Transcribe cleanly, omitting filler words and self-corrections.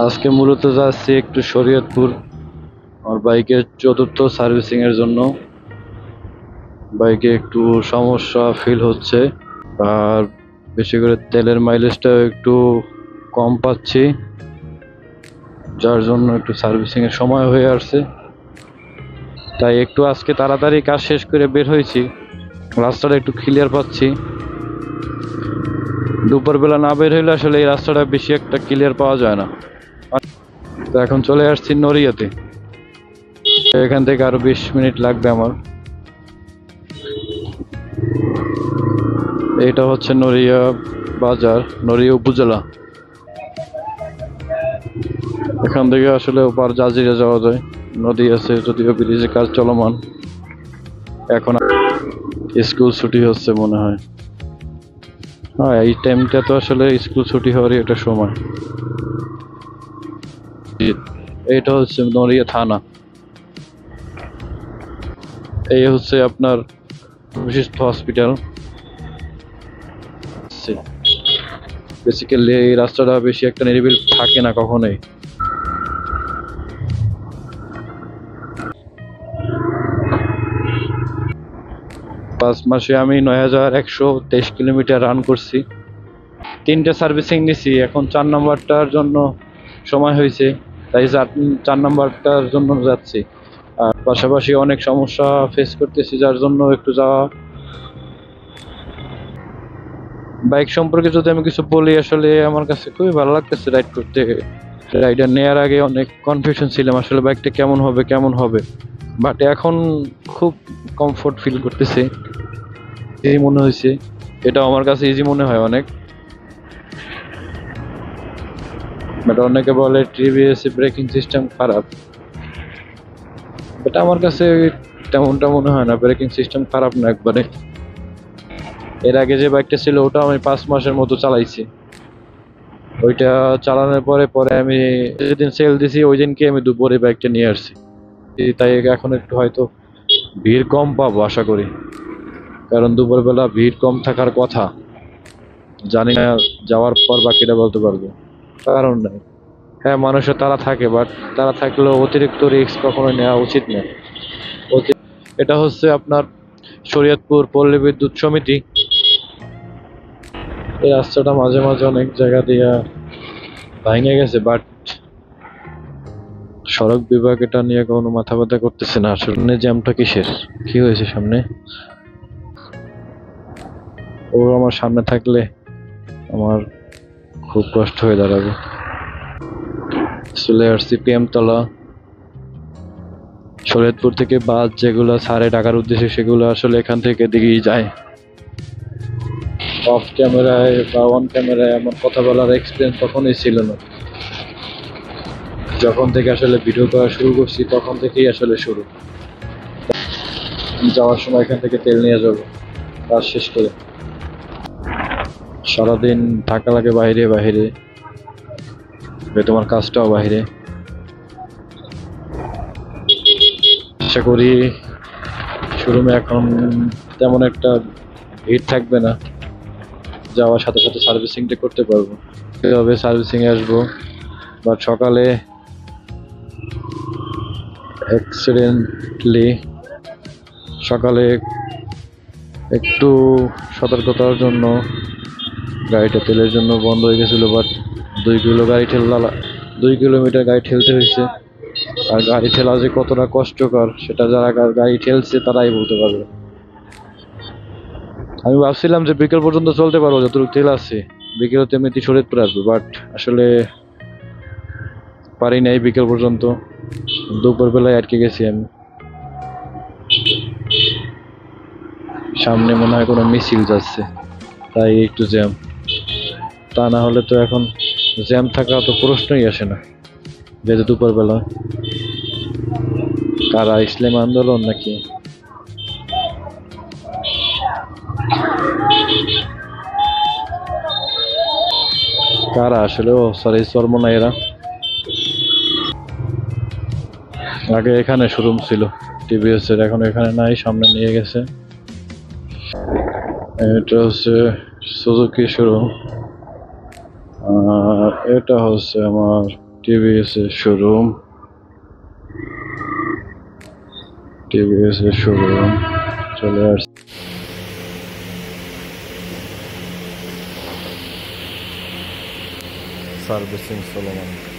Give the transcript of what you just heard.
আজকে মূলত যাচ্ছি একটু শরীয়তপুর আমার বাইকের চতুর্থ সার্ভিসিং এর জন্য। বাইকে একটু সমস্যা ফিল হচ্ছে, আর বেশি করে তেলের মাইলেজটাও একটু কম পাচ্ছি, যার জন্য একটু সার্ভিসিং এর সময় হয়ে আসছে। তাই একটু আজকে তাড়াতাড়ি কাজ শেষ করে বের হয়েছি। রাস্তাটা একটু ক্লিয়ার পাচ্ছি। দুপুরবেলা না বের হইলে আসলে এই রাস্তাটা বেশি একটা ক্লিয়ার পাওয়া যায় না। তো এখন চলে আসছি নড়িয়াতে। এখান থেকে আরো 20 মিনিট লাগবে আমার। এটা হচ্ছে নড়িয়া বাজার, নড়িয়া উপজেলা। এখান থেকে আসলে ওপার জাজিরা যাওয়া যায়, নদী আছে, যদিও ব্রিজের কাজ চলমান। এখন স্কুল ছুটি হচ্ছে মনে হয়। হ্যাঁ, এই টাইমটা তো আসলে স্কুল ছুটি হওয়ারই একটা সময়। এটা হচ্ছে নড়িয়া থানা। এই হচ্ছে আপনার বিশিষ্ট হসপিটাল। বেসিক্যালি এই রাস্তাটা বেশি একটা নিরিবিলি থাকে না কখনোই। 5 মাসে আমি 9123 কিলোমিটার রান করছি। 3টে সার্ভিসিং নিছি, এখন 4 নাম্বারটার জন্য সময় হয়েছে, তাই 4 নাম্বারটার জন্য যাচ্ছি। আর পাশাপাশি অনেক সমস্যা ফেস করতেছি, যার জন্য একটু যাওয়া। বাইক সম্পর্কে যদি আমি কিছু বলি, আসলে আমার কাছে খুবই ভালো লাগতেছে রাইড করতে। রাইডার নেওয়ার আগে অনেক কনফিউশন ছিলাম, আসলে বাইকটা কেমন হবে, বাট এখন খুব কমফোর্ট ফিল করতেছি। এই মনে হয়েছে, এটা আমার কাছে ইজি মনে হয় অনেক। বাট অনেকে বলে টিভিএস ব্রেকিং সিস্টেম খারাপ, এটা আমার কাছে তেমনটা মনে হয় না। ব্রেকিং সিস্টেম খারাপ না একবারে। এর আগে যে বাইকটা ছিল ওটা আমি 5 মাসের মতো চালাইছি। ওইটা চালানোর পরে পরে আমি যেদিন সেল দিছি ওই দিনকে আমি দুপুরে বাইকটা নিয়ে আসছি। তাই এখন একটু হয়তো ভিড় কম পাবো আশা করি, কারণ দুপুরবেলা ভিড় কম থাকার কথা। জানি না, যাওয়ার পর বাকিটা বলতে পারবো। কারণ নাই, হ্যাঁ মানুষের তারা থাকে, বাট তারা থাকলেও অতিরিক্ত রিস্ক কখনোই নেওয়া উচিত না। এটা হচ্ছে আপনার শরীয়তপুর পল্লী বিদ্যুৎ সমিতি। এই রাস্তাটা মাঝে মাঝে অনেক জায়গা দিয়ে ভেঙে গেছে, বাট সড়ক বিভাগ এটা নিয়ে কোনো মাথা ব্যথা করতেছে না। আসলে জ্যামটা কিসের, কি হয়েছে সামনে? ও আমার সামনে থাকলে আমার খুব কষ্ট হয়ে দাঁড়াবে। চলে আসছি PM তলা। শরীয়তপুর থেকে বাস যেগুলো ছাড়ে ঢাকার উদ্দেশ্যে, সেগুলো আসলে এখান থেকে দিকেই যায়। অফ ক্যামেরায় বা অন ক্যামেরায় আমার কথা বলার এক্সপিরিয়েন্স কখনোই ছিল না। যখন থেকে আসলে ভিডিও করা শুরু করছি তখন থেকেই আসলে শুরু। যাওয়ার সময় এখান থেকে তেল নিয়ে যাব কাজ শেষ করে। সারাদিন থাকা লাগে বাইরে বাইরে, তোমার কাজটাও বাইরে। আশা করি শোরুমে এখন তেমন একটা ভিড় থাকবে না, যাওয়ার সাথে সাথে সার্ভিসিংটা করতে পারবো। কীভাবে সার্ভিসিংয়ে আসবো, বাট সকালে অ্যাক্সিডেন্টলি সকালে একটু সতর্কতার জন্য গাড়িটা তেলের জন্য বন্ধ হয়ে গেছিলো, বাট 2 কিলোমিটার গাড়ি ঠেলতে হয়েছে। আর গাড়ি ঠেলা যে কতটা কষ্টকর সেটা যারা গাড়ি ঠেলছে তারাই বলতে পারবে। আমি ভাবছিলাম যে বিকেল পর্যন্ত চলতে পারবো, যতটুকু তেল আছে বিকেলে তো এমনিতে শরীয়তপুর আসবো, বাট আসলে পারি নাই বিকেল পর্যন্ত। দুপুর বেলায় আটকে গেছি আমি। সামনে মনে হয় কোনো মিছিল যাচ্ছে, তাই একটু জ্যাম। তা না হলে তো এখন জ্যাম থাকা তো প্রশ্নই আসে না, যেহেতু দুপুর বেলা। কারা, ইসলাম আন্দোলন নাকি? কারা আসলে? ও সরি, চরমোনা এরা। আগে এখানে শোরুম ছিল টিভিএস এর, এখন এখানে নাই, সামনে নিয়ে গেছে। এটা হচ্ছে সুজুকি শোরুম, আর এটা হচ্ছে আমার টিভিএস এর শোরুম, টিভিএস এর শোরুম চলে আসছে। সার্ভিসিং চলমান।